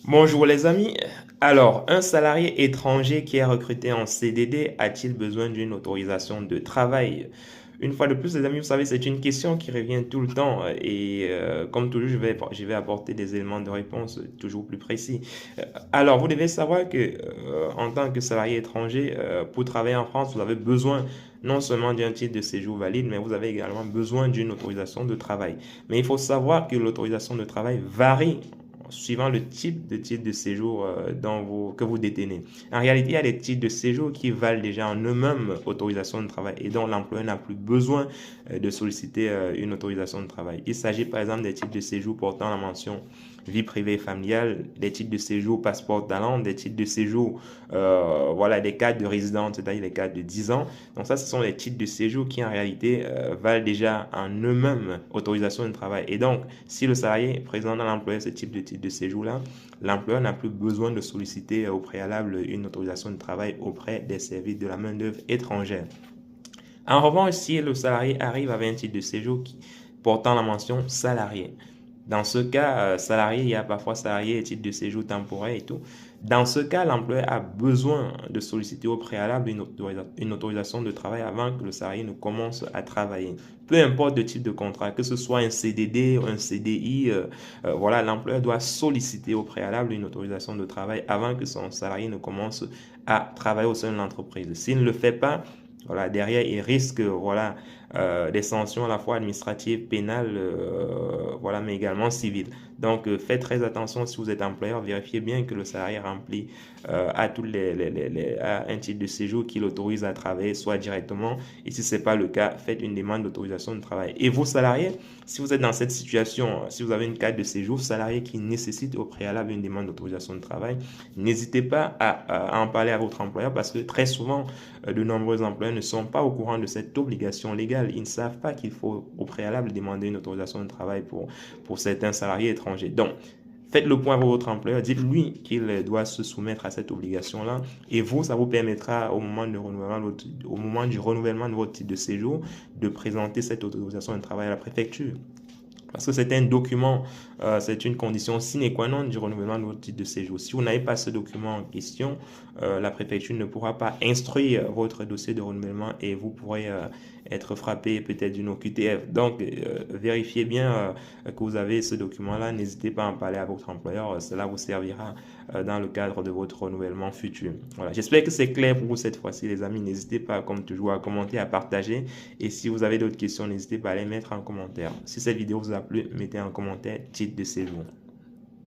Bonjour les amis. Alors, un salarié étranger qui est recruté en CDD a-t-il besoin d'une autorisation de travail? Une fois de plus, les amis, vous savez, c'est une question qui revient tout le temps et comme toujours, je vais apporter des éléments de réponse toujours plus précis. Alors, vous devez savoir que en tant que salarié étranger, pour travailler en France, vous avez besoin non seulement d'un titre de séjour valide, mais vous avez également besoin d'une autorisation de travail. Mais il faut savoir que l'autorisation de travail varie suivant le titre de séjour que vous détenez. En réalité, il y a des titres de séjour qui valent déjà en eux-mêmes autorisation de travail et dont l'employeur n'a plus besoin de solliciter une autorisation de travail. Il s'agit par exemple des titres de séjour portant la mention vie privée et familiale, des titres de séjour passeport talent, des titres de séjour, voilà, des cartes de résidence, c'est-à-dire les cartes de 10 ans. Donc ça, ce sont les titres de séjour qui en réalité valent déjà en eux-mêmes autorisation de travail. Et donc, si le salarié présente dans l'employeur ce type de titre de séjour-là, l'employeur n'a plus besoin de solliciter au préalable une autorisation de travail auprès des services de la main-d'œuvre étrangère. En revanche, si le salarié arrive avec un titre de séjour portant la mention salarié, dans ce cas, salarié, il y a parfois salarié et titre de séjour temporaire et tout. Dans ce cas, l'employeur a besoin de solliciter au préalable une autorisation de travail avant que le salarié ne commence à travailler. Peu importe le type de contrat, que ce soit un CDD ou un CDI, voilà, l'employeur doit solliciter au préalable une autorisation de travail avant que son salarié ne commence à travailler au sein de l'entreprise. S'il ne le fait pas, voilà, derrière, il risque voilà, des sanctions à la fois administratives, pénales, voilà, mais également civiles. Donc, faites très attention si vous êtes employeur, vérifiez bien que le salarié remplit à tous à un titre de séjour qui l'autorise à travailler, soit directement. Et si ce n'est pas le cas, faites une demande d'autorisation de travail. Et vous, salariés, si vous êtes dans cette situation, si vous avez une carte de séjour salarié qui nécessite au préalable une demande d'autorisation de travail, n'hésitez pas à en parler à votre employeur parce que très souvent, de nombreux employeurs ne sont pas au courant de cette obligation légale. Ils ne savent pas qu'il faut au préalable demander une autorisation de travail pour certains salariés étrangers. Donc, faites le point avec votre employeur, dites-lui qu'il doit se soumettre à cette obligation-là et vous, ça vous permettra au moment du renouvellement de votre titre de séjour de présenter cette autorisation de travail à la préfecture. Parce que c'est un document, c'est une condition sine qua non du renouvellement de votre titre de séjour. Si vous n'avez pas ce document en question, la préfecture ne pourra pas instruire votre dossier de renouvellement et vous pourrez être frappé peut-être d'une OQTF. Donc, vérifiez bien que vous avez ce document-là. N'hésitez pas à en parler à votre employeur. Cela vous servira dans le cadre de votre renouvellement futur. Voilà. J'espère que c'est clair pour vous cette fois-ci, les amis. N'hésitez pas, comme toujours, à commenter, à partager. Et si vous avez d'autres questions, n'hésitez pas à les mettre en commentaire. Si cette vidéo vous a plu, mettez en commentaire titre de séjour.